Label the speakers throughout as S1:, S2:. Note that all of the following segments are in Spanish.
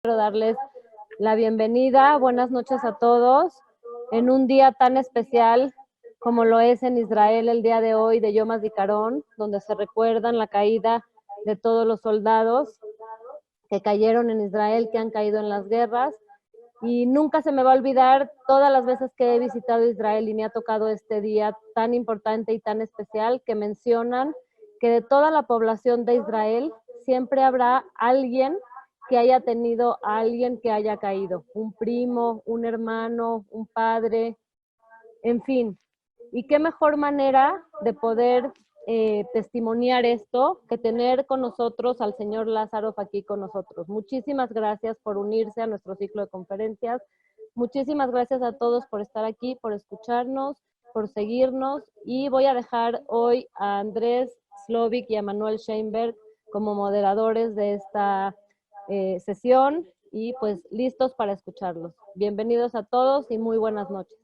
S1: Quiero darles la bienvenida, buenas noches a todos, en un día tan especial como lo es en Israel el día de hoy de Yom HaZikaron, donde se recuerdan la caída de todos los soldados que cayeron en Israel, que han caído en las guerras, y nunca se me va a olvidar todas las veces que he visitado Israel y me ha tocado este día tan importante y tan especial que mencionan que de toda la población de Israel siempre habrá alguien que haya tenido a alguien que haya caído, un primo, un hermano, un padre, en fin. Y qué mejor manera de poder testimoniar esto que tener con nosotros al señor Lázaro aquí con nosotros. Muchísimas gracias por unirse a nuestro ciclo de conferencias. Muchísimas gracias a todos por estar aquí, por escucharnos, por seguirnos. Y voy a dejar hoy a Andrés Slovik y a Manuel Sheinberg como moderadores de esta sesión y pues listos para escucharlos. Bienvenidos a todos y muy buenas noches.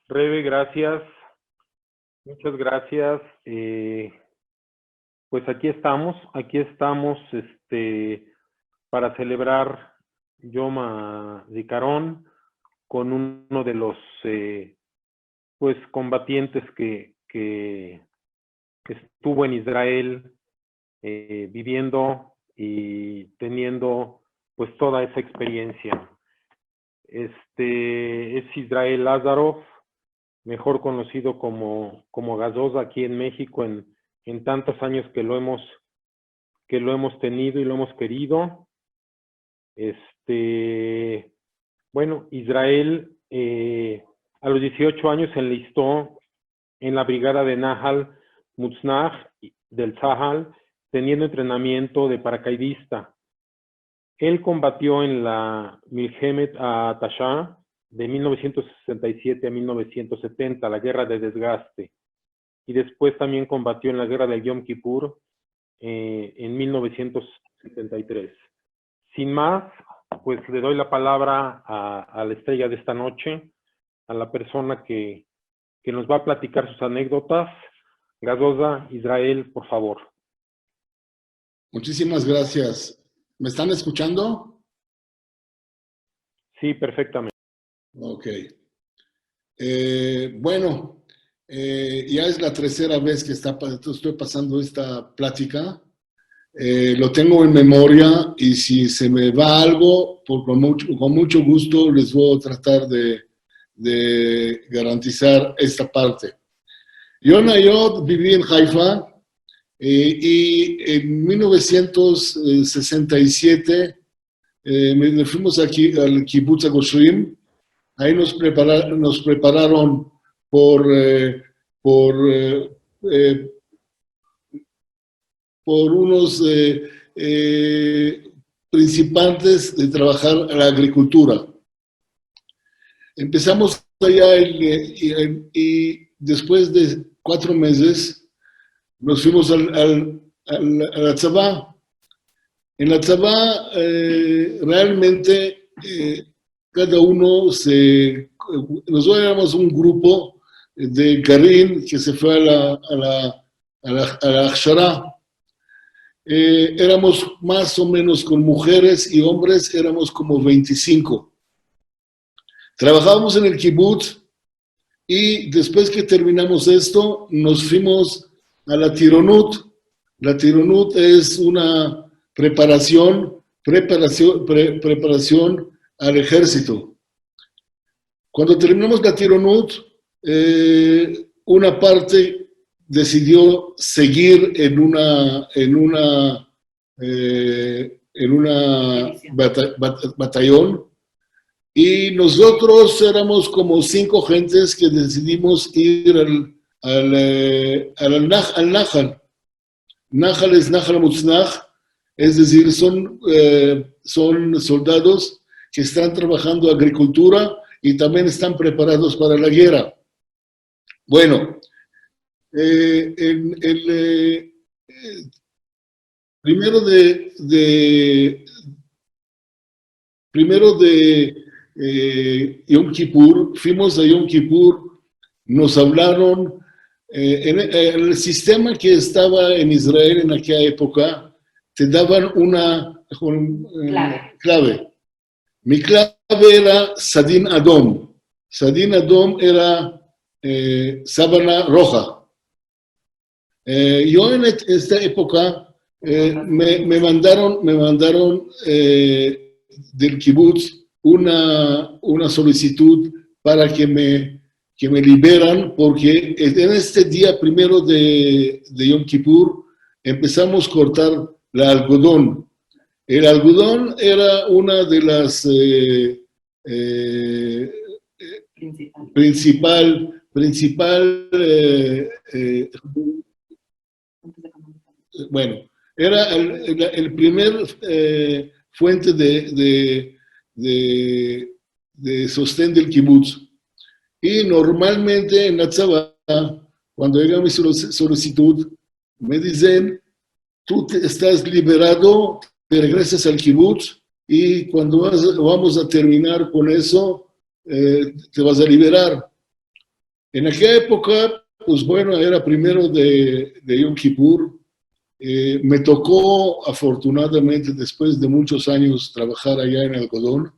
S2: Rebe, gracias. Muchas gracias. Pues aquí estamos para celebrar Yom HaZikaron con uno de los pues combatientes que estuvo en Israel viviendo y teniendo pues toda esa experiencia. Es Israel Lázarov, mejor conocido como Gazosa aquí en México, en tantos años que lo hemos tenido y lo hemos querido. Bueno, Israel a los 18 años se enlistó en la brigada de Nahal Mutznach del Tzahal, teniendo entrenamiento de paracaidista. Él combatió en la Milhemet HaAtashah de 1967 a 1970, la guerra de desgaste. Y después también combatió en la guerra del Yom Kippur en 1973. Sin más, pues le doy la palabra a la estrella de esta noche, a la persona que nos va a platicar sus anécdotas. Gazosa, Israel, por favor.
S3: Muchísimas gracias. ¿Me están escuchando?
S2: Sí, perfectamente.
S3: Ok. Bueno, ya es la tercera vez que estoy pasando esta plática. Lo tengo en memoria y si se me va algo, con mucho gusto les voy a tratar de garantizar esta parte. Yo viví en Haifa y en 1967 me fuimos aquí al Kibbutz Agoshuim. Ahí nos prepararon por unos principiantes de trabajar en la agricultura. Empezamos allá y después de 4 meses nos fuimos a la Tzabá. En la Tzabá realmente cada uno nosotros éramos un grupo de Garín que se fue a la Akshara. Éramos más o menos con mujeres y hombres, éramos como 25. Trabajábamos en el kibbutz y después que terminamos esto, nos fuimos a la Tironut. La Tironut es una preparación al ejército. Cuando terminamos la Tironut, una parte decidió seguir en una batallón y nosotros éramos como 5 gentes que decidimos ir al Nahal. Nahal es Nahal Mutznach, es decir, son soldados que están trabajando agricultura y también están preparados para la guerra. Bueno, primero de Yom Kippur, fuimos a Yom Kippur, nos hablaron, en el sistema que estaba en Israel en aquella época, te daban una clave. Mi clave era Sadin Adom. Sadin Adom era sábana roja. Yo en esta época me mandaron del kibutz una solicitud para que me liberan, porque en este día primero de Yom Kippur empezamos a cortar el algodón. El algodón era una de las principal bueno, era el primer fuente de sostén del kibutz. Y normalmente en la tzavá, cuando llega mi solicitud, me dicen, tú estás liberado, te regresas al kibutz y cuando vamos a terminar con eso, te vas a liberar. En aquella época, pues bueno, era primero de Yom Kippur. Me tocó, afortunadamente, después de muchos años trabajar allá en algodón,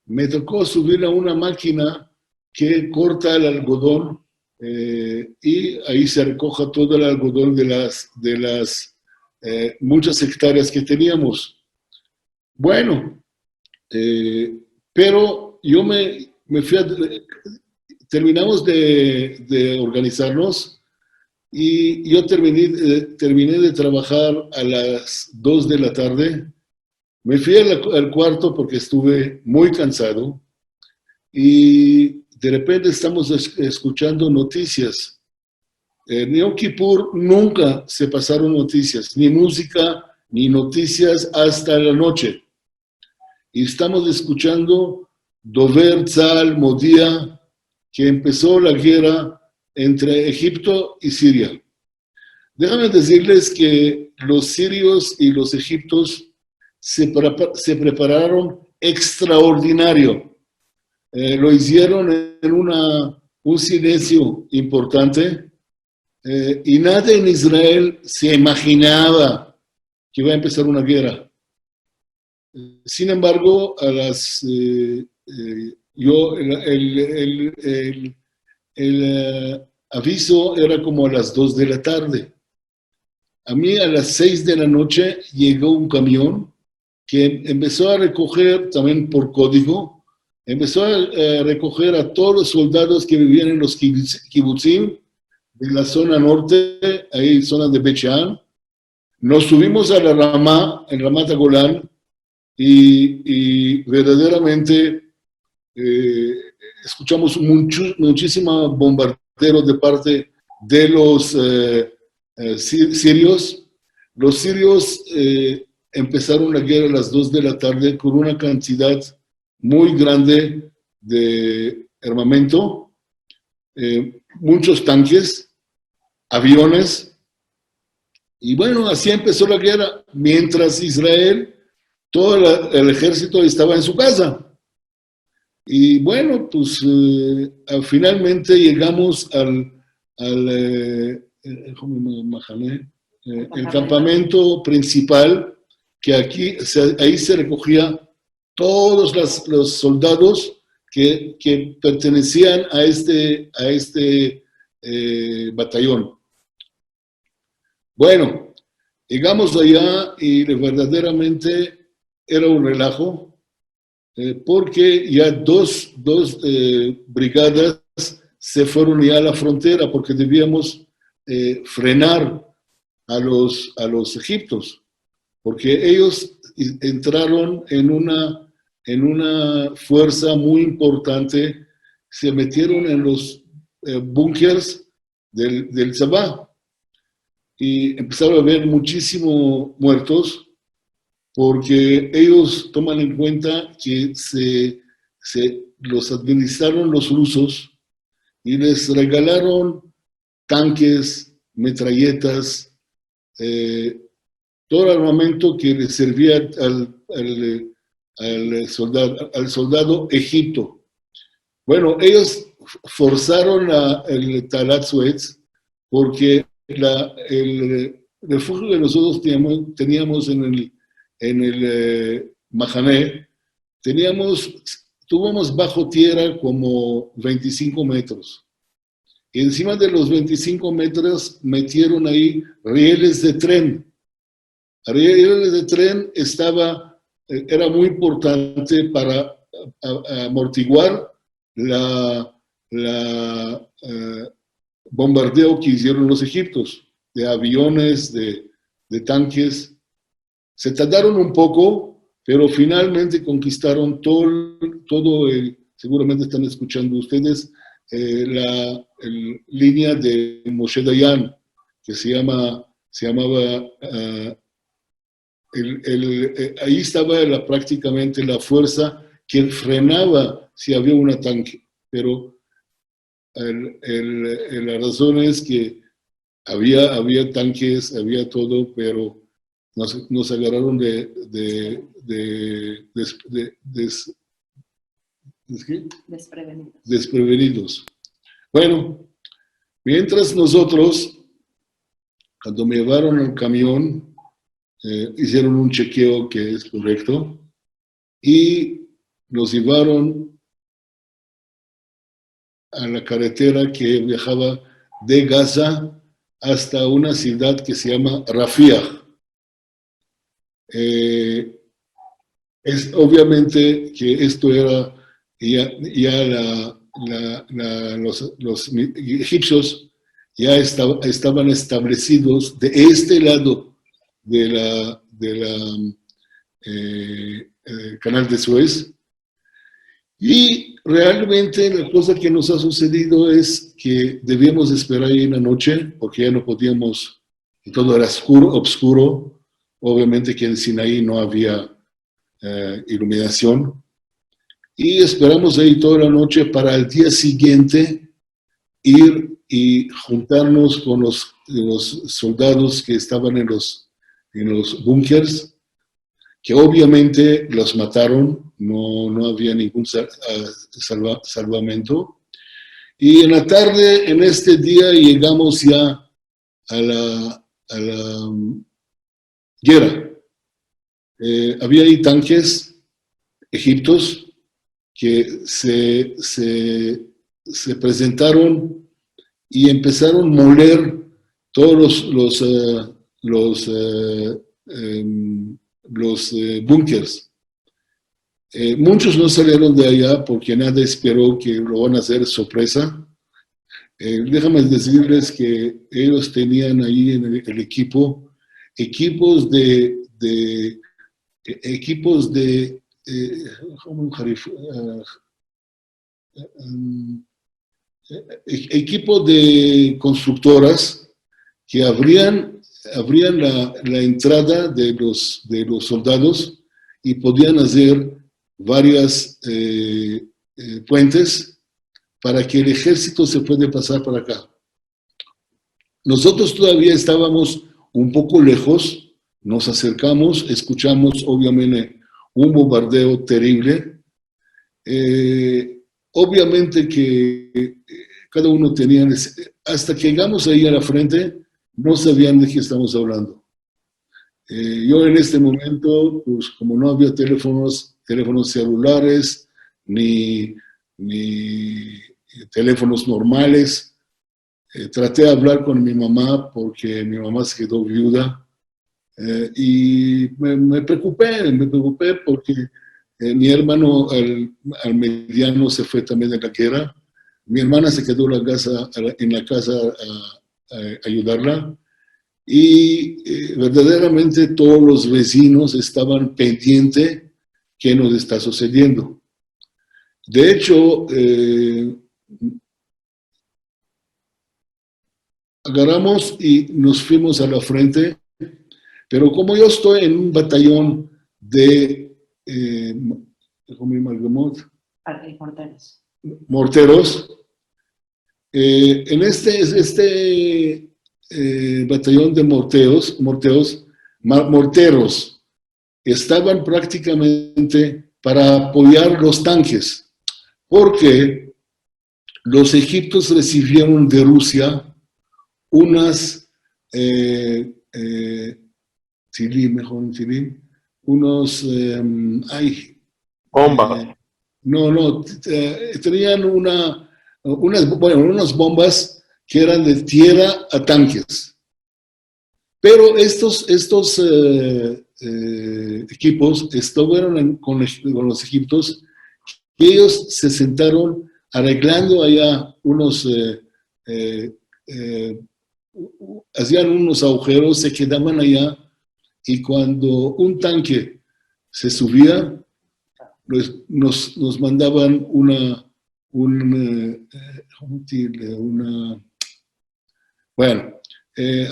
S3: me tocó subir a una máquina que corta el algodón y ahí se recoja todo el algodón de las muchas hectáreas que teníamos. Bueno, pero yo me fui terminamos de organizarnos y yo terminé de trabajar a las 2 de la tarde. Me fui al cuarto porque estuve muy cansado y de repente estamos escuchando noticias. En Yom Kippur nunca se pasaron noticias, ni música, ni noticias hasta la noche. Y estamos escuchando Dover Tzahal Modía, que empezó la guerra entre Egipto y Siria. Déjame decirles que los sirios y los egipcios se prepararon extraordinario. Lo hicieron en un silencio importante y nadie en Israel se imaginaba que iba a empezar una guerra. Sin embargo, el aviso era como a las 2 de la tarde. A mí a las 6 de la noche llegó un camión que empezó a recoger, también por código, empezó a recoger a todos los soldados que vivían en los kibutzim de la zona norte, ahí zona de Beit Shean. Nos subimos a la Ramá, en Ramat HaGolan, y verdaderamente escuchamos muchísimo bombardeo de parte de los sirios. Los sirios empezaron la guerra a las 2 de la tarde con una cantidad muy grande de armamento, muchos tanques, aviones, y bueno, así empezó la guerra, mientras Israel, todo el ejército estaba en su casa. Y bueno, pues finalmente llegamos al el campamento principal, que ahí se recogía todos los soldados que pertenecían a este batallón. Bueno, llegamos allá y verdaderamente era un relajo, porque ya dos brigadas se fueron ya a la frontera porque debíamos frenar a los egipcios, porque ellos entraron en una fuerza muy importante, se metieron en los búnkers del Sabá y empezaron a haber muchísimos muertos, porque ellos toman en cuenta que los administraron los rusos y les regalaron tanques, metralletas, todo el armamento que le servía al soldado egipto. Bueno, ellos forzaron el Talat Suez porque refugio que nosotros teníamos en el Mahané, tuvimos bajo tierra como 25 metros. Y encima de los 25 metros metieron ahí rieles de tren. Rieles de tren era muy importante para amortiguar bombardeo que hicieron los egipcios, de aviones, de tanques. Se tardaron un poco, pero finalmente conquistaron todo seguramente están escuchando ustedes, la línea de Moshe Dayan, que se llamaba, ahí estaba prácticamente la fuerza que frenaba si había un ataque, pero la razón es que había tanques, había todo, pero nos agarraron desprevenidos. Bueno, mientras nosotros, cuando me llevaron al camión, hicieron un chequeo que es correcto y nos llevaron a la carretera que viajaba de Gaza hasta una ciudad que se llama Rafiah. Es obviamente que esto era ya los egipcios ya estaban establecidos de este lado del canal de Suez, y realmente la cosa que nos ha sucedido es que debíamos esperar ahí en la noche porque ya no podíamos, todo era oscuro, obviamente que en Sinaí no había iluminación, y esperamos ahí toda la noche para el día siguiente ir y juntarnos con los soldados que estaban en los búnkers, que obviamente los mataron, no había ningún salvamento. Y en la tarde, en este día, llegamos ya a la guerra. Había ahí tanques egipcios que se presentaron y empezaron a moler todos los búnkers. Muchos no salieron de allá porque nadie esperó que lo van a hacer sorpresa. Déjame decirles que ellos tenían ahí en el equipos equipo de constructoras que abrían la entrada de los soldados y podían hacer varias puentes para que el ejército se pueda pasar para acá. Nosotros todavía estábamos un poco lejos, nos acercamos, escuchamos obviamente un bombardeo terrible. Obviamente que cada uno tenía, hasta que llegamos ahí a la frente, no sabían de qué estamos hablando. Yo en este momento, pues como no había teléfonos celulares, ni teléfonos normales, traté de hablar con mi mamá porque mi mamá se quedó viuda, y me preocupé porque mi hermano, al mediano, se fue también a la guerra. Mi hermana se quedó en la casa a ayudarla. Y verdaderamente todos los vecinos estaban pendientes qué nos está sucediendo. De hecho, agarramos y nos fuimos a la frente, pero como yo estoy en un batallón de morteros, en este batallón de morteros estaban prácticamente para apoyar los tanques, porque los egipcios recibieron de Rusia unas Tilín, mejor en Tilín, unos,
S2: Bombas.
S3: tenían unas bombas que eran de tierra a tanques. Pero estos equipos estuvieron con los egipcios y ellos se sentaron arreglando allá hacían unos agujeros, se quedaban allá y cuando un tanque se subía, nos mandaban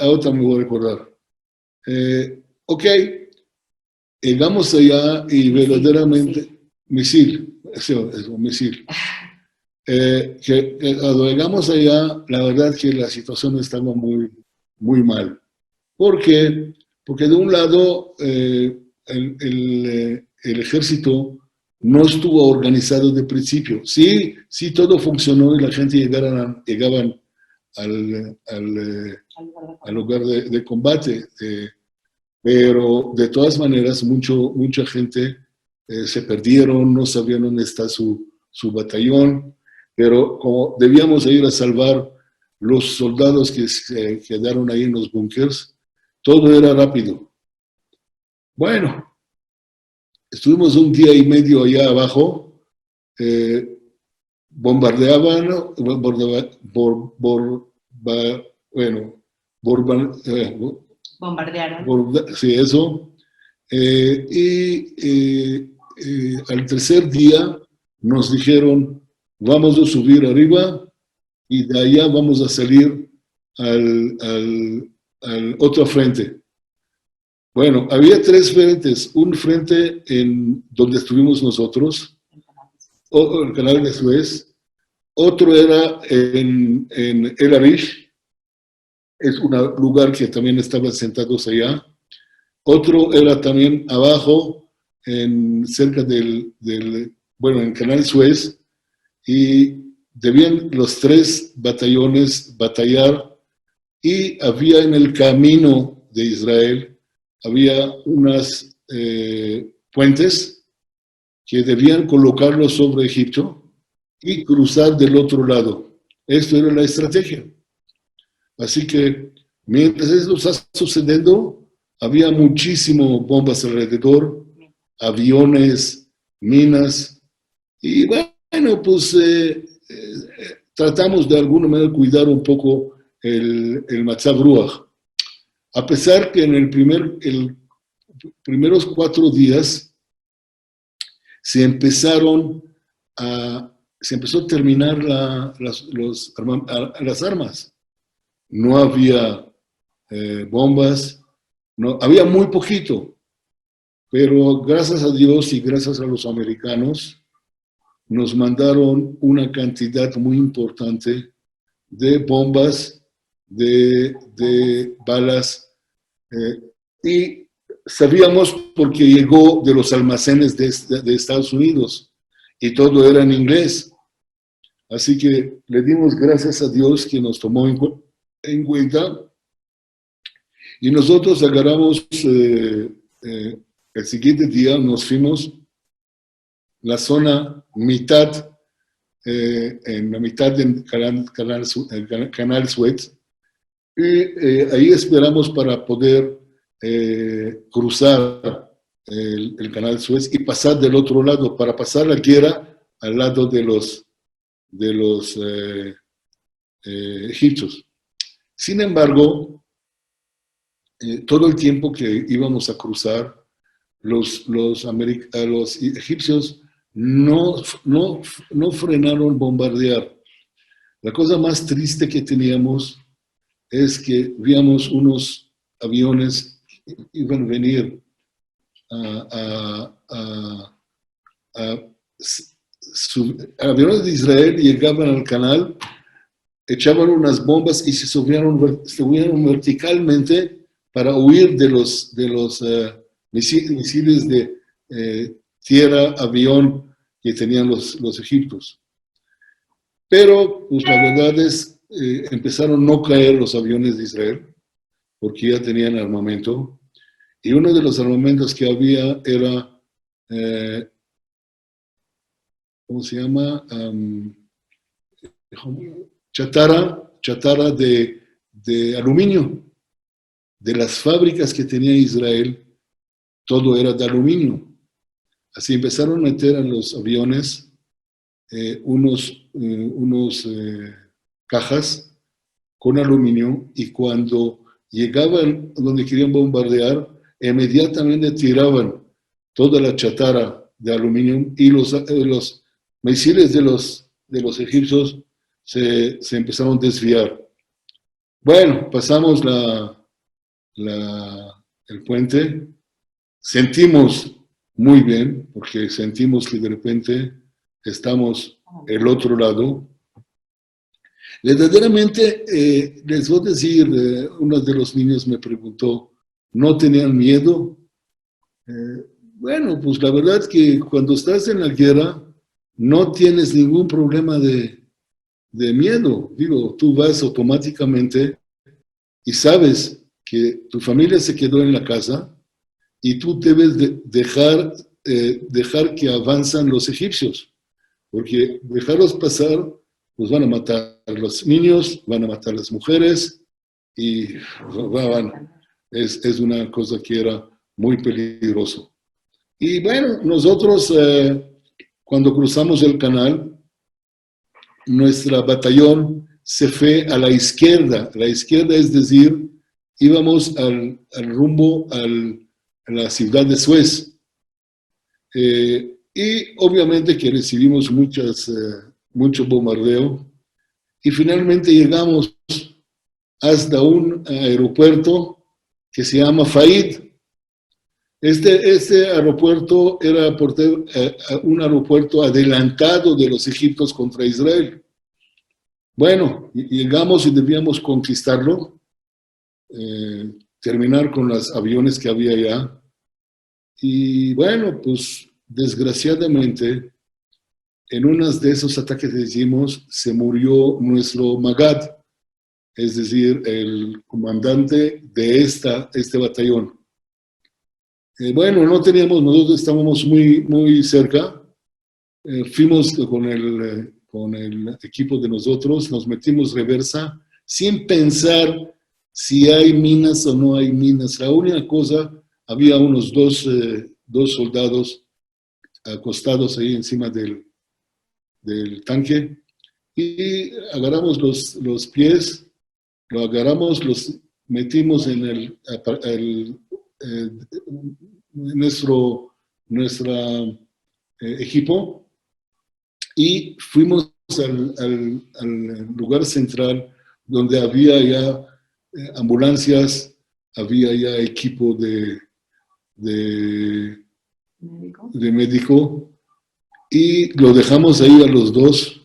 S3: ahorita me voy a recordar. Ok, llegamos allá y verdaderamente, misil. Cuando llegamos allá, la verdad que la situación estaba muy, muy mal. ¿Por qué? Porque de un lado, el ejército no estuvo organizado de principio. Sí, todo funcionó y la gente llegaban al lugar de combate, pero de todas maneras mucha gente se perdieron, no sabían dónde está su batallón, pero como debíamos ir a salvar los soldados que se quedaron ahí en los búnkers, todo era rápido. Bueno, estuvimos un día y medio allá abajo, bombardearon, sí, eso. Al tercer día nos dijeron, vamos a subir arriba y de allá vamos a salir al otro frente. Bueno, había tres frentes. Un frente en donde estuvimos nosotros, el canal de Suez. Otro era en El Arish, es un lugar que también estaban sentados allá. Otro era también abajo, cerca en Canal Suez, y debían los tres batallones batallar, y había en el camino de Israel, había unas puentes que debían colocarlos sobre Egipto y cruzar del otro lado. Esto era la estrategia. Así que mientras eso está sucediendo, había muchísimas bombas alrededor, aviones, minas, y bueno, pues tratamos de alguna manera cuidar un poco el Matzav Ruach. A pesar que en primeros 4 días se empezó a terminar las armas. No había bombas, no, había muy poquito, pero gracias a Dios y gracias a los americanos nos mandaron una cantidad muy importante de bombas, de balas, y sabíamos porque llegó de los almacenes de Estados Unidos y todo era en inglés. Así que le dimos gracias a Dios que nos tomó en cuenta. Y nosotros agarramos, el siguiente día nos fuimos la zona mitad, en la mitad del canal Suez, y ahí esperamos para poder cruzar el canal Suez y pasar del otro lado, para pasar la guerra al lado de los egipcios. Sin embargo, todo el tiempo que íbamos a cruzar, los egipcios no frenaron bombardear. La cosa más triste que teníamos es que víamos unos aviones que iban a venir aviones de Israel, llegaban al canal, echaban unas bombas y se subieron verticalmente para huir de los misiles de tierra, avión que tenían los egipcios. Pero pues, la verdad es empezaron a no caer los aviones de Israel, porque ya tenían armamento. Y uno de los armamentos que había era, ¿cómo se llama? Chatarra de aluminio. De las fábricas que tenía Israel, todo era de aluminio. Así empezaron a meter a los aviones unos cajas con aluminio, y cuando llegaban donde querían bombardear, inmediatamente tiraban toda la chatarra de aluminio, y los misiles de los egipcios se empezaron a desviar. Bueno, pasamos el puente, sentimos muy bien, porque sentimos que de repente estamos el otro lado. Verdaderamente, les voy a decir, uno de los niños me preguntó, ¿no tenían miedo? Bueno, pues la verdad es que cuando estás en la guerra, no tienes ningún problema de miedo. Digo, tú vas automáticamente y sabes que tu familia se quedó en la casa y tú debes dejar que avanzan los egipcios, porque dejarlos pasar, pues van a matar a los niños, van a matar a las mujeres, y es una cosa que era muy peligroso. Y bueno, nosotros cuando cruzamos el canal, nuestra batallón se fue a la izquierda. La izquierda, es decir, íbamos al rumbo a la ciudad de Suez. Y obviamente que recibimos mucho bombardeo, y finalmente llegamos hasta un aeropuerto que se llama Faid. Este aeropuerto era un aeropuerto adelantado de los egipcios contra Israel. Bueno, llegamos y debíamos conquistarlo, terminar con los aviones que había allá. Y bueno, pues desgraciadamente, en uno de esos ataques que hicimos, se murió nuestro Magad, es decir, el comandante de este batallón. Bueno, nosotros estábamos muy cerca. Fuimos con el equipo de nosotros, nos metimos reversa, sin pensar si hay minas o no hay minas. La única cosa, había unos dos soldados acostados ahí encima del tanque, y agarramos los pies, lo agarramos, los metimos en nuestro equipo, y fuimos al lugar central, donde había ya ambulancias, había ya equipo de médico, y lo dejamos ahí a los dos,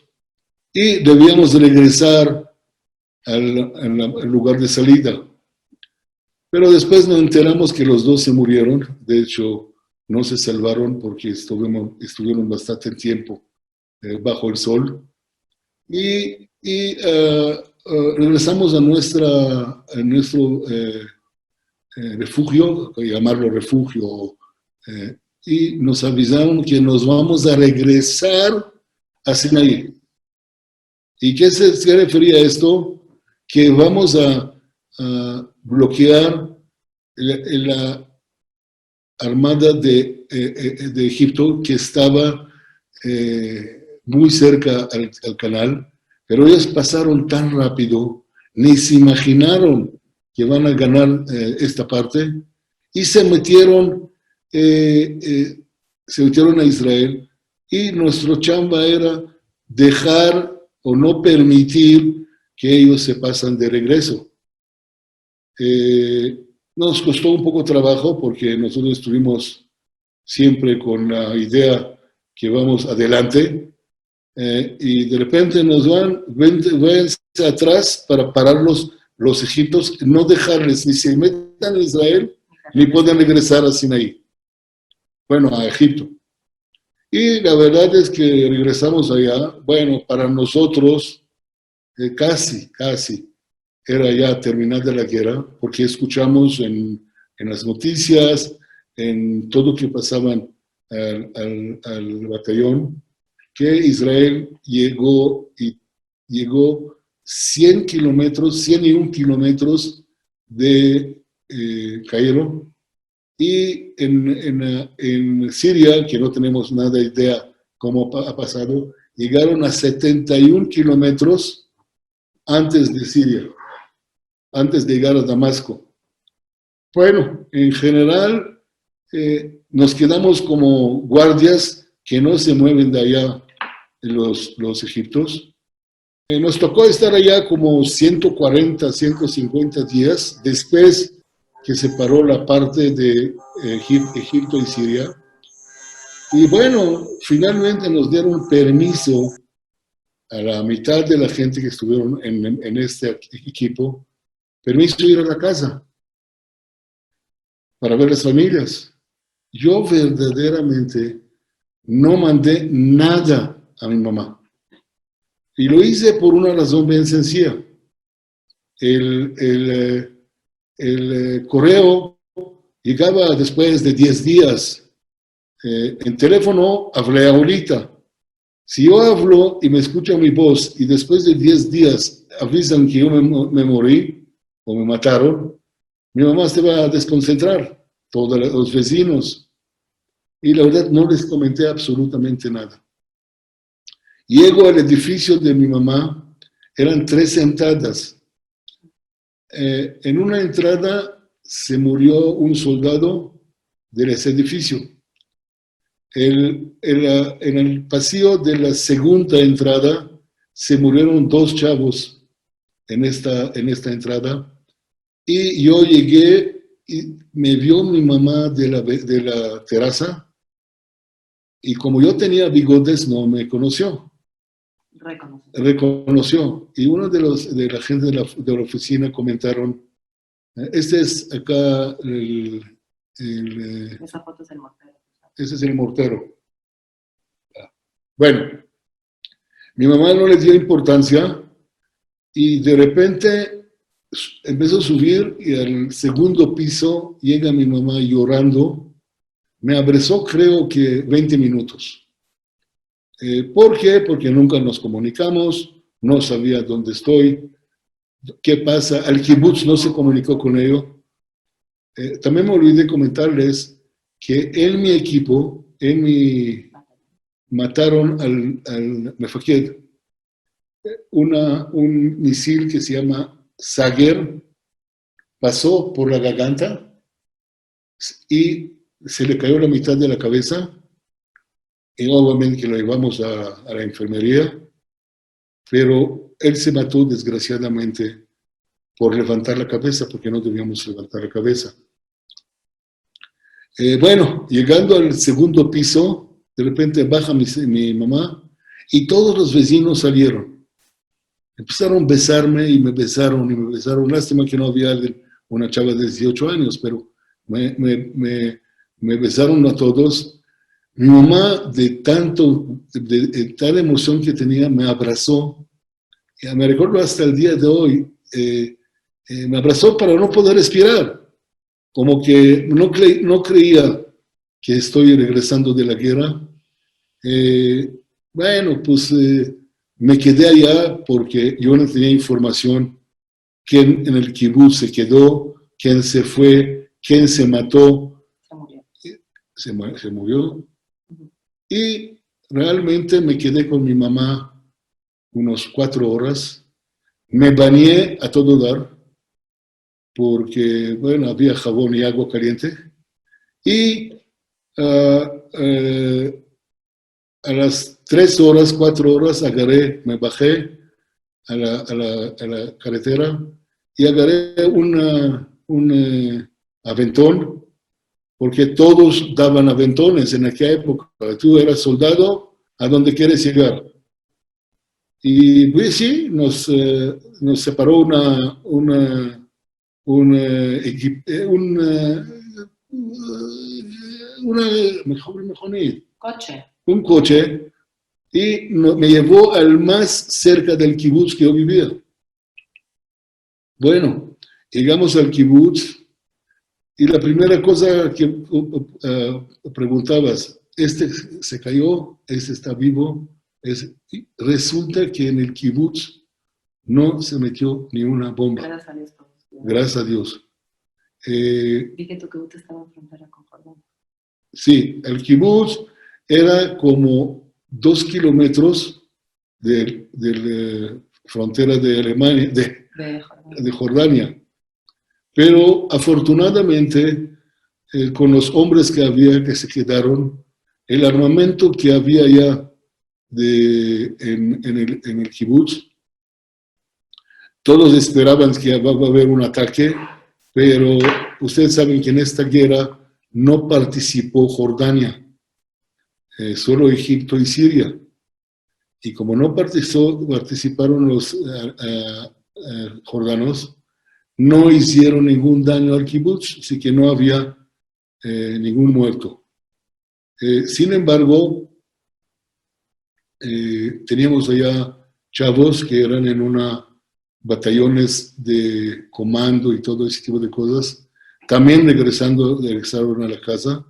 S3: y debíamos regresar al lugar de salida. Pero después nos enteramos que los dos se murieron. De hecho, no se salvaron porque estuvieron bastante tiempo bajo el sol. Y regresamos a nuestro refugio, llamarlo refugio, y nos avisaron que nos vamos a regresar a Sinaí. ¿Y qué se refería a esto? Que vamos a bloquear la armada de Egipto, que estaba muy cerca al canal, pero ellos pasaron tan rápido, ni se imaginaron que van a ganar esta parte, y se metieron a Israel, y nuestro chamba era dejar o no permitir que ellos se pasan de regreso. Nos costó un poco trabajo, porque nosotros estuvimos siempre con la idea que vamos adelante, y de repente nos váyanse atrás para pararlos los egipcios, no dejarles ni se metan a Israel, ni pueden regresar a Sinaí. Bueno, a Egipto. Y la verdad es que regresamos allá. Bueno, para nosotros, casi, era ya terminada la guerra, porque escuchamos en las noticias, en todo lo que pasaban al batallón, que Israel llegó 100 kilómetros, 101 kilómetros de Cairo, y en Siria, que no tenemos nada de idea cómo ha pasado, llegaron a 71 kilómetros antes de Siria, antes de llegar a Damasco. Bueno, en general nos quedamos como guardias que no se mueven de allá, los egipcios. Nos tocó estar allá como 140, 150 días después que se paró la parte de Egipto y Siria. Y bueno, finalmente nos dieron permiso a la mitad de la gente que estuvieron en este equipo, permiso de ir a la casa para ver las familias. Yo verdaderamente no mandé nada a mi mamá. Y lo hice por una razón bien sencilla. El correo llegaba después de 10 días. En teléfono hablé ahorita. Si yo hablo y me escucha mi voz y después de 10 días avisan que yo me morí o me mataron, mi mamá se va a desconcentrar, todos los vecinos. Y la verdad no les comenté absolutamente nada. Llego al edificio de mi mamá, eran 3 entradas. En una entrada se murió un soldado de ese edificio. En el pasillo de la segunda entrada se murieron 2 chavos en esta entrada. Y yo llegué y me vio mi mamá de la terraza. Y como yo tenía bigotes, no me conoció. Reconoció. Y uno de la gente de la oficina comentaron, este es acá
S4: Esa foto es el mortero.
S3: Ese es el mortero. Bueno, mi mamá no le dio importancia y de repente empezó a subir y al segundo piso llega mi mamá llorando. Me abrazó creo que 20 minutos. ¿Por qué? Porque nunca nos comunicamos, no sabía dónde estoy, qué pasa. Al kibutz no se comunicó con ellos. También me olvidé comentarles que en mi equipo, mataron al Mefaked, un misil que se llama Sager, pasó por la garganta y se le cayó la mitad de la cabeza. Y obviamente que lo llevamos a la enfermería, pero él se mató desgraciadamente por levantar la cabeza, porque no debíamos levantar la cabeza. Bueno, llegando al segundo piso, de repente baja mi mamá y todos los vecinos salieron. Empezaron a besarme y me besaron y me besaron. Lástima que no había una chava de 18 años, pero me besaron a todos. Mi mamá, de tal emoción que tenía, me abrazó. Y me recuerdo hasta el día de hoy, me abrazó para no poder respirar. Como que no creía que estoy regresando de la guerra. Bueno, pues me quedé allá porque yo no tenía información quién en el kibutz se quedó, quién se fue, quién se mató. Se murió. Y realmente me quedé con mi mamá unos 4 horas. Me bañé a todo dar, porque, bueno, había jabón y agua caliente. Y a las 3 horas, 4 horas, me bajé a la carretera y agarré un aventón, porque todos daban aventones en aquella época. Tú eras soldado, ¿a dónde quieres llegar? Y pues sí, nos separó un coche y me llevó al más cerca del kibutz que yo vivía. Bueno, llegamos al kibutz y la primera cosa que preguntabas, ¿este se cayó? ¿Este está vivo? Resulta que en el kibutz no se metió ni una bomba.
S4: Gracias a Dios.
S3: Gracias a Dios.
S4: Vi que tu kibutz estaba en frontera con Jordania.
S3: Sí, el kibutz era como 2 kilómetros de la frontera de Alemania, de Jordania. Pero afortunadamente, con los hombres que había que se quedaron, el armamento que había ya en el kibutz, todos esperaban que iba a haber un ataque, pero ustedes saben que en esta guerra no participó Jordania, solo Egipto y Siria. Y como no participaron los jordanos, no hicieron ningún daño al kibutz, así que no había ningún muerto. Sin embargo, teníamos allá chavos que eran en batallones de comando y todo ese tipo de cosas, también regresaron a la casa.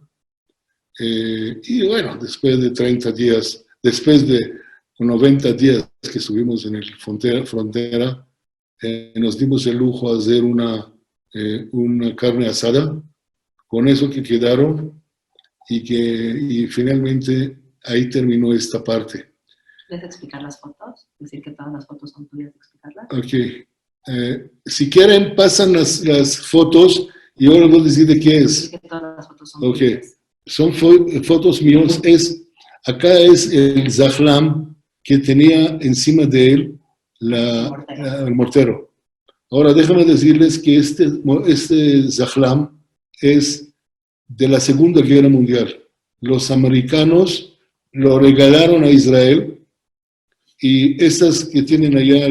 S3: Y bueno, después de 30 días, después de 90 días que estuvimos en el frontera, nos dimos el lujo de hacer una carne asada, con eso que quedaron, y finalmente ahí terminó esta parte.
S4: ¿Puedes explicar las fotos? Decir que todas las fotos son tuyas, explicarlas.
S3: Ok. Si quieren, pasan las fotos y ahora les voy a decir de qué es.
S4: Decir que todas las fotos son
S3: Ok.
S4: tuyas.
S3: Son fotos míos. Acá es el zahlam que tenía encima de él el mortero. Ahora déjame decirles que este zahlam es de la Segunda Guerra Mundial. Los americanos lo regalaron a Israel y estas que tienen allá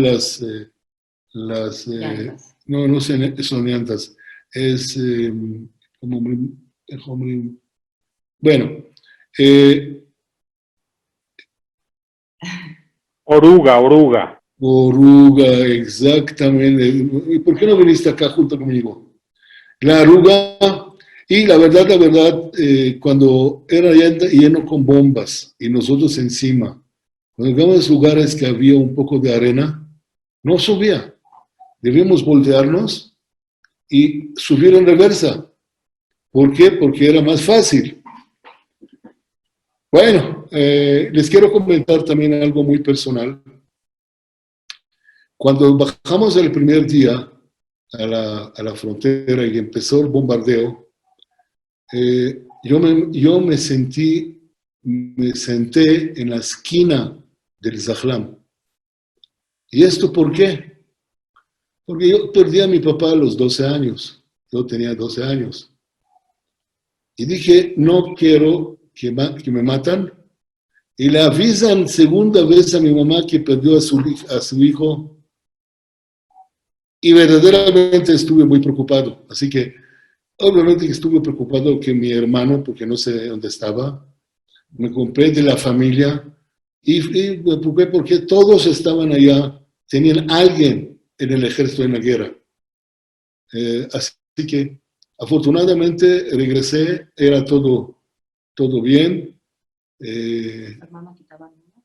S3: no son llantas, es bueno,
S2: Oruga.
S3: Oruga, exactamente. ¿Y por qué no viniste acá junto conmigo? La oruga, y la verdad, cuando era lleno con bombas y nosotros encima, cuando llegamos a lugares que había un poco de arena, no subía. Debíamos voltearnos y subir en reversa. ¿Por qué? Porque era más fácil. Bueno, les quiero comentar también algo muy personal. Cuando bajamos el primer día a la frontera y empezó el bombardeo, yo me senté en la esquina del zahlam. ¿Y esto por qué? Porque yo perdí a mi papá a los 12 años. Yo tenía 12 años. Y dije, no quiero que me matan. Y le avisan segunda vez a mi mamá que perdió a su hijo. Y verdaderamente estuve muy preocupado. Así que, obviamente estuve preocupado que mi hermano, porque no sé dónde estaba, me compré de la familia y me preocupé porque todos estaban allá, tenían alguien en el ejército en la guerra. Así que, afortunadamente, regresé, era todo bien.
S4: ¿Tu hermano quitaba niños?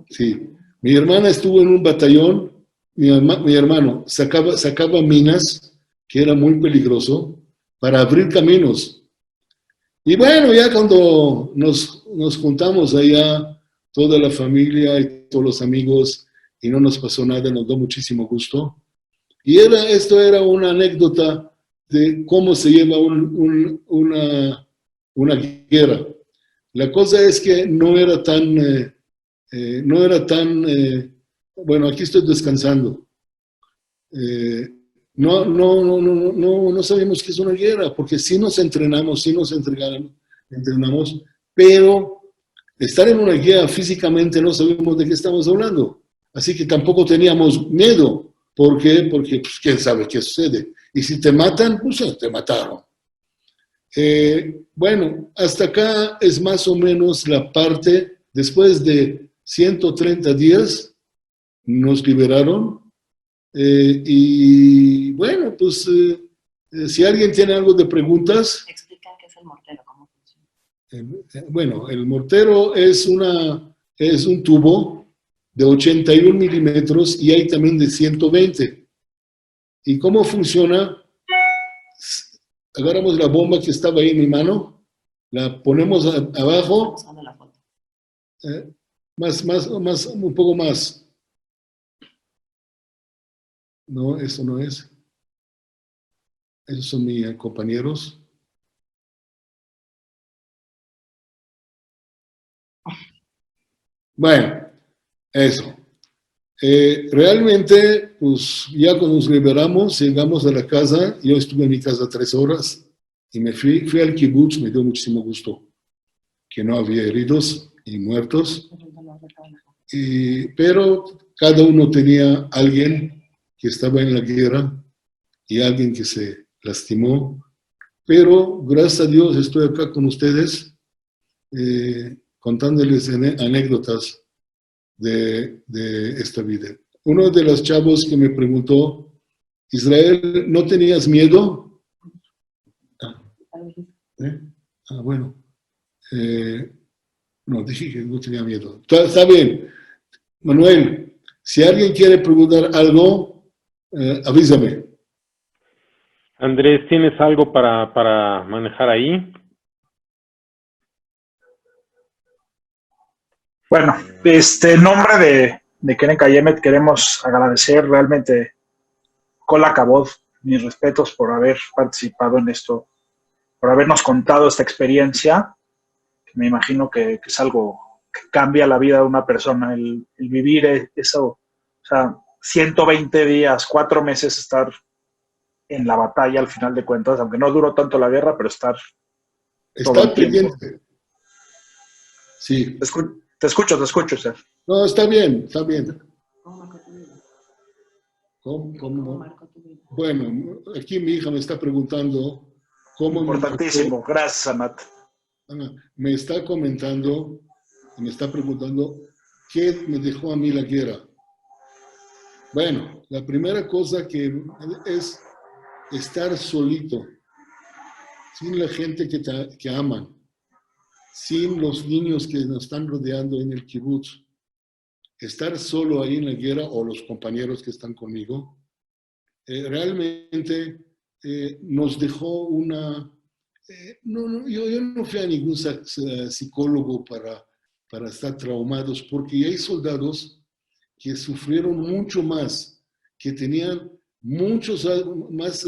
S3: Sí, mi hermana estuvo en un batallón. Mi hermano sacaba minas, que era muy peligroso, para abrir caminos. Y bueno, ya cuando nos juntamos allá, toda la familia y todos los amigos, y no nos pasó nada, nos dio muchísimo gusto. Y esto era una anécdota de cómo se lleva una guerra. La cosa es que no era tan bueno, aquí estoy descansando. No sabemos qué es una guerra, porque sí nos entrenamos, pero estar en una guerra físicamente no sabemos de qué estamos hablando. Así que tampoco teníamos miedo. ¿Por qué? Porque pues, quién sabe qué sucede. Y si te matan, pues te mataron. Bueno, hasta acá es más o menos la parte, después de 130 días, nos liberaron Y bueno, pues si alguien tiene algo de preguntas,
S4: Explica qué es el mortero, cómo funciona.
S3: bueno, el mortero es un tubo de 81 milímetros y hay también de 120. ¿Y cómo funciona? Agarramos la bomba que estaba ahí en mi mano, la ponemos abajo,
S4: Estamos usando la foto.
S3: un poco más. No, eso no es. Esos son mis compañeros. Bueno, eso. Realmente, pues ya cuando nos liberamos, llegamos a la casa. Yo estuve en mi casa 3 horas y me fui al kibutz. Me dio muchísimo gusto que no había heridos y muertos. Pero cada uno tenía alguien que estaba en la guerra y alguien que se lastimó. Pero gracias a Dios estoy acá con ustedes contándoles anécdotas de esta vida. Uno de los chavos que me preguntó, Israel, ¿no tenías miedo? Bueno. No, dije que no tenía miedo. Está bien. Manuel, si alguien quiere preguntar algo, avísame.
S2: Andrés, ¿tienes algo para manejar ahí?
S5: Bueno, en nombre de Keren Kayemet queremos agradecer realmente Kola Kabod, mis respetos por haber participado en esto, por habernos contado esta experiencia. Me imagino que es algo que cambia la vida de una persona, el vivir eso, o sea, 120 días, 4 meses estar en la batalla al final de cuentas, aunque no duró tanto la guerra, pero estar todo
S3: Está
S5: el tiempo.
S3: pendiente. Sí.
S5: Te escucho, Seth.
S3: No, está bien, está bien.
S4: ¿Cómo marcó tu vida?
S3: ¿Cómo?
S4: ¿Cómo marcó tu vida?
S3: Bueno, aquí mi hija me está preguntando cómo
S5: Importantísimo. Gracias, Anat.
S3: Me está comentando, me está preguntando qué me dejó a mí la guerra. Bueno, la primera cosa que es estar solito, sin la gente que aman, sin los niños que nos están rodeando en el kibutz. Estar solo ahí en la guerra o los compañeros que están conmigo, realmente nos dejó una... yo no fui a ningún psicólogo para estar traumados, porque hay soldados que sufrieron mucho más, que tenían muchos más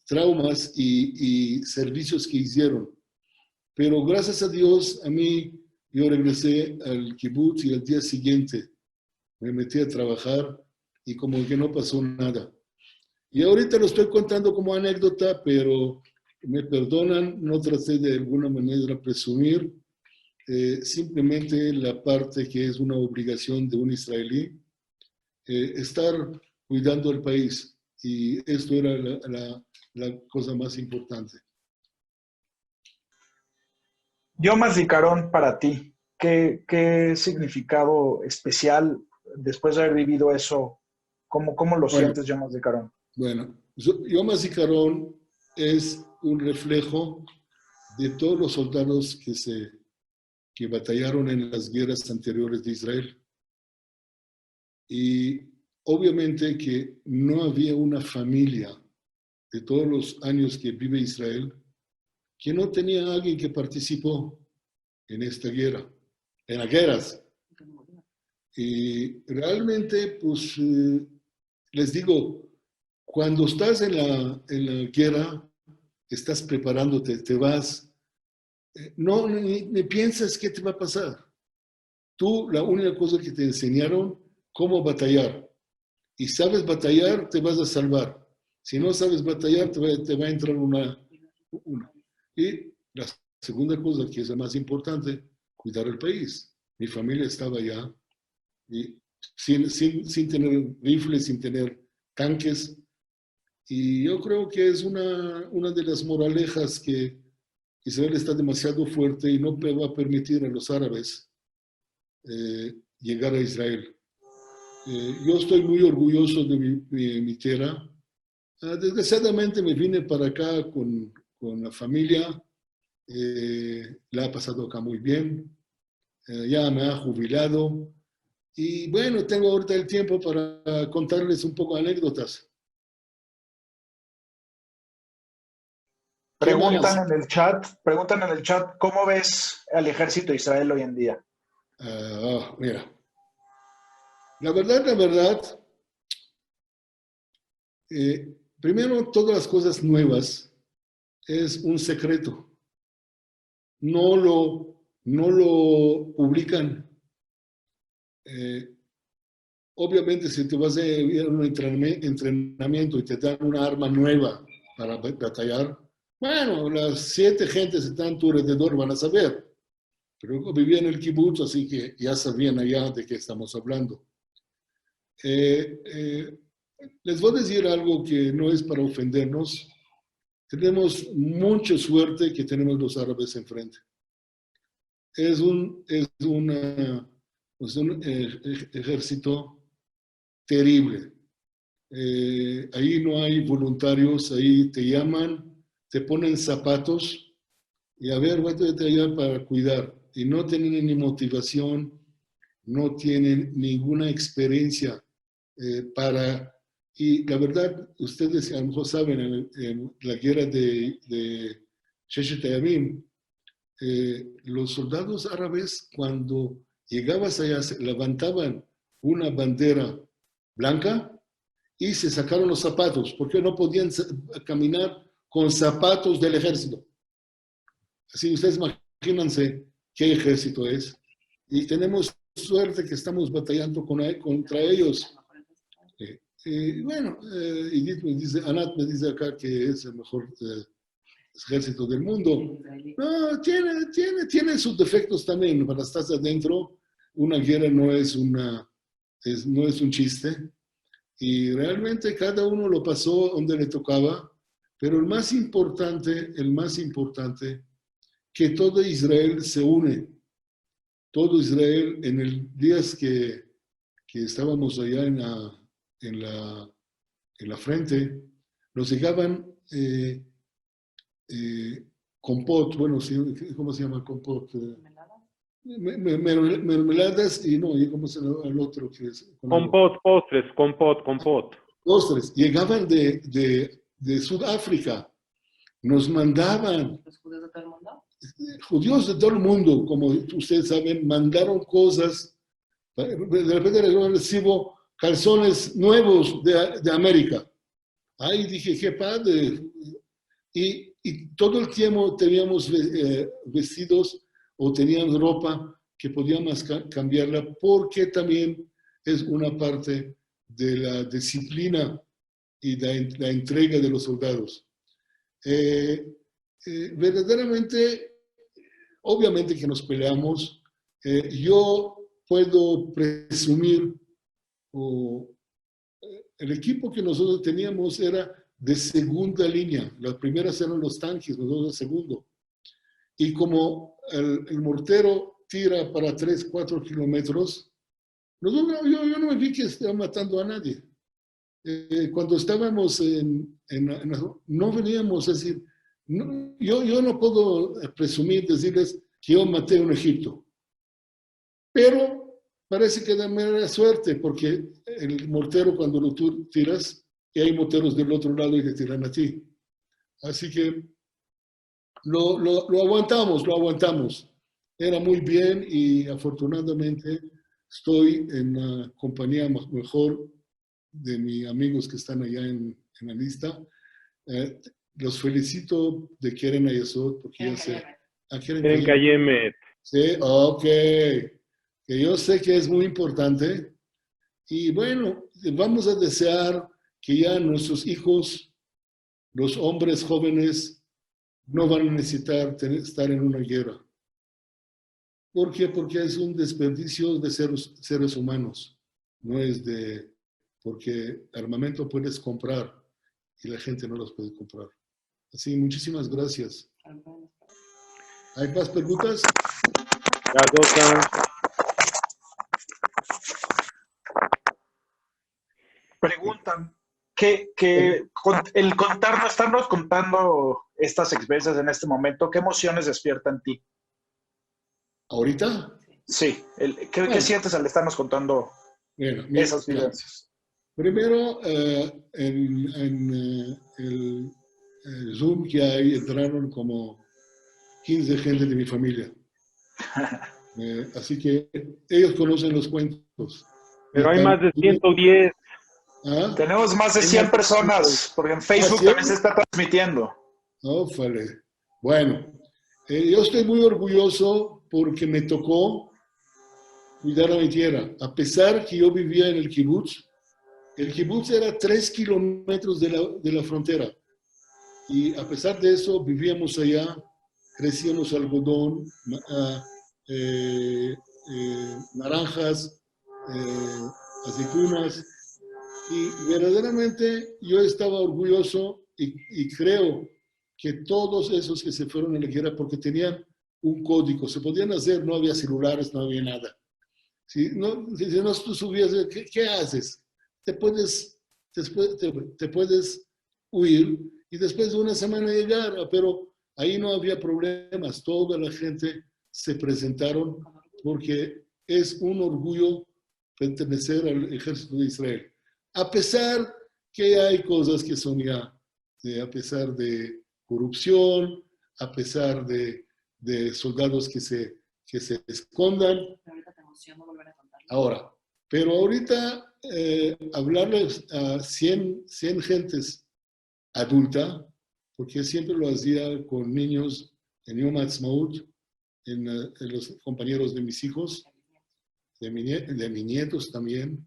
S3: traumas y servicios que hicieron. Pero gracias a Dios, a mí, yo regresé al kibutz y al día siguiente me metí a trabajar y como que no pasó nada. Y ahorita lo estoy contando como anécdota, pero me perdonan, no traté de alguna manera presumir, simplemente la parte que es una obligación de un israelí, estar cuidando el país. Y esto era la cosa más importante.
S5: Yom HaZikaron para ti, ¿qué significado especial después de haber vivido eso? ¿Cómo lo sientes, Yom HaZikaron?
S3: Bueno, Yom HaZikaron es un reflejo de todos los soldados que batallaron en las guerras anteriores de Israel. Y obviamente que no había una familia de todos los años que vive Israel que no tenía a alguien que participó en esta guerra, en las guerras. Y realmente, pues, les digo, cuando estás en la guerra, estás preparándote, te vas, no, ni piensas qué te va a pasar. Tú, la única cosa que te enseñaron, cómo batallar. Y sabes batallar, te vas a salvar. Si no sabes batallar, te va a entrar una. Y la segunda cosa, que es la más importante, cuidar el país. Mi familia estaba allá, y sin tener rifles, sin tener tanques. Y yo creo que es una de las moralejas que Israel está demasiado fuerte y no va a permitir a los árabes llegar a Israel. Yo estoy muy orgulloso de mi tierra. Desgraciadamente me vine para acá con la familia. La ha pasado acá muy bien. Ya me ha jubilado. Y bueno, tengo ahorita el tiempo para contarles un poco anécdotas. ¿Qué más?
S5: Preguntan en el chat, ¿cómo ves al ejército de Israel hoy en día?
S3: Mira, la verdad, primero todas las cosas nuevas es un secreto. No lo publican. Obviamente, si te vas a ir a un entrenamiento y te dan una arma nueva para batallar, bueno, las 7 gentes que están a tu alrededor van a saber. Pero yo vivía en el kibutz, así que ya sabían allá de qué estamos hablando. Les voy a decir algo que no es para ofendernos. Tenemos mucha suerte que tenemos los árabes enfrente. Es un ejército terrible. Ahí no hay voluntarios, ahí te llaman, te ponen zapatos y a ver, vete allá para cuidar. Y no tienen ni motivación, no tienen ninguna experiencia y la verdad, ustedes a lo mejor saben, en la guerra de Sheshet Hayamim, los soldados árabes cuando llegabas allá levantaban una bandera blanca y se sacaron los zapatos, porque no podían caminar con zapatos del ejército. Así ustedes imagínense qué ejército es. Y tenemos suerte que estamos batallando contra ellos. Bueno, Edith me dice, Anat me dice acá que es el mejor ejército del mundo. No, tiene sus defectos también. Para estar adentro, una guerra no es un chiste. Y realmente cada uno lo pasó donde le tocaba. Pero el más importante, que todo Israel se une. Todo Israel, en el días que estábamos allá en la frente, nos llegaban compot, bueno, ¿cómo se llama compot? Mermeladas y no, ¿y cómo se llama el otro? Que es,
S2: Compot, postres, compot.
S3: Postres, llegaban de Sudáfrica, nos mandaban.
S4: ¿Los judíos de todo el mundo?
S3: Judíos de todo el mundo, como ustedes saben, mandaron cosas. De repente recibo calzones nuevos de América. Ahí dije, qué padre. Y todo el tiempo teníamos vestidos o teníamos ropa que podíamos cambiarla porque también es una parte de la disciplina y la entrega de los soldados. Verdaderamente, obviamente que nos peleamos. Yo puedo presumir, el equipo que nosotros teníamos era de segunda línea. Las primeras eran los tanques, nosotros de segundo. Y como el mortero tira para 3, 4 kilómetros, yo no me vi que estaba matando a nadie. Cuando estábamos no veníamos a decir, no, yo no puedo presumir, decirles que yo maté en Egipto. Pero parece que da mera suerte, porque el mortero cuando lo tiras, y hay morteros del otro lado y te tiran a ti. Así que lo aguantamos. Era muy bien y afortunadamente estoy en la compañía mejor de mis amigos que están allá en la lista. Los felicito de Keren Ayesot, porque ya sé.
S2: Keren Kayemet.
S3: Sí, ok. Que yo sé que es muy importante. Y bueno, vamos a desear que ya nuestros hijos, los hombres jóvenes, no van a necesitar estar en una guerra. ¿Por qué? Porque es un desperdicio de seres humanos. No es porque armamento puedes comprar y la gente no los puede comprar. Así, muchísimas gracias. ¿Hay más preguntas?
S2: Gadoka.
S5: preguntan, estarnos contando estas experiencias en este momento, ¿qué emociones despierta en ti?
S3: ¿Ahorita?
S5: Sí, ¿qué sientes al estarnos contando
S3: Bueno,
S5: esas vivencias?
S3: primero, en el Zoom que hay entraron como 15 gente de mi familia. Así que ellos conocen los cuentos.
S2: Pero
S3: Y
S2: hay más de
S3: también-
S2: 110.
S3: ¿Ah?
S5: Tenemos más de 100 personas, porque en Facebook
S3: ¿Ah,
S5: también
S3: sí?
S5: se está transmitiendo.
S3: Ófale. Bueno, yo estoy muy orgulloso porque me tocó cuidar a mi tierra. A pesar que yo vivía en el kibutz era 3 kilómetros de la frontera. Y a pesar de eso, vivíamos allá, crecíamos algodón, naranjas, aceitunas. Y verdaderamente yo estaba orgulloso y creo que todos esos que se fueron a la guerra porque tenían un código, se podían hacer, no había celulares, no había nada. Si no tú subías, ¿qué haces? Te puedes, te puedes huir y después de una semana llegar, pero ahí no había problemas, toda la gente se presentaron porque es un orgullo pertenecer al ejército de Israel. A pesar que hay cosas que son ya, a pesar de corrupción, a pesar de soldados que se escondan.
S4: Ahorita te emociono volver a contarlo.
S3: Ahora, pero ahorita hablarles a 100 gentes adulta, porque siempre lo hacía con niños en Yom Ha'atzmaut, en los compañeros de mis hijos, de mis nietos también.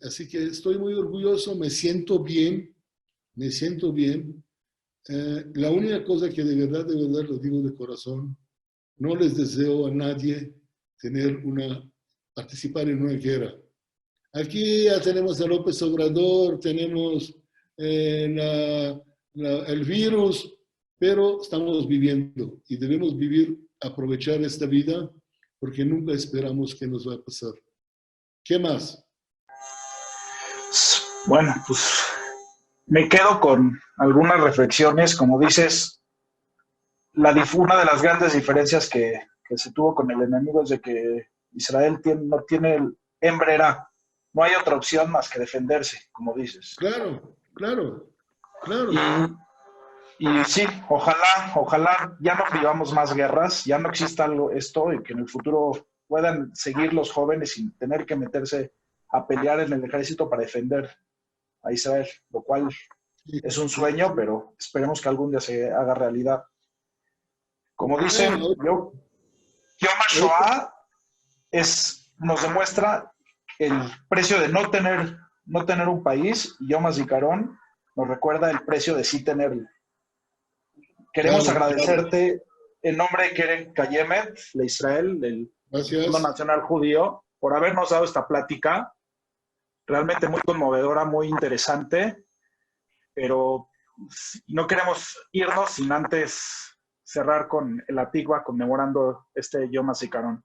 S3: Así que estoy muy orgulloso, me siento bien, me siento bien. La única cosa que de verdad lo digo de corazón, no les deseo a nadie participar en una guerra. Aquí ya tenemos a López Obrador, tenemos el virus, pero estamos viviendo y debemos aprovechar esta vida porque nunca esperamos qué nos va a pasar. ¿Qué más?
S5: Bueno, pues me quedo con algunas reflexiones. Como dices, una de las grandes diferencias que se tuvo con el enemigo es de que Israel no tiene hembrera. No hay otra opción más que defenderse, como dices.
S3: Claro.
S5: Y sí, ojalá ya no vivamos más guerras, ya no exista esto y que en el futuro puedan seguir los jóvenes sin tener que meterse a pelear en el ejército para defender a Israel, lo cual es un sueño, pero esperemos que algún día se haga realidad. Como dicen, Yom HaShoah nos demuestra el precio de no tener un país, y Yom HaZikaron nos recuerda el precio de sí tenerlo. Queremos agradecerte en nombre de Keren Kayemet, de Israel, del Fondo Nacional Judío, por habernos dado esta plática, realmente muy conmovedora, muy interesante, pero no queremos irnos sin antes cerrar con el Atigua conmemorando este Yom HaZikaron.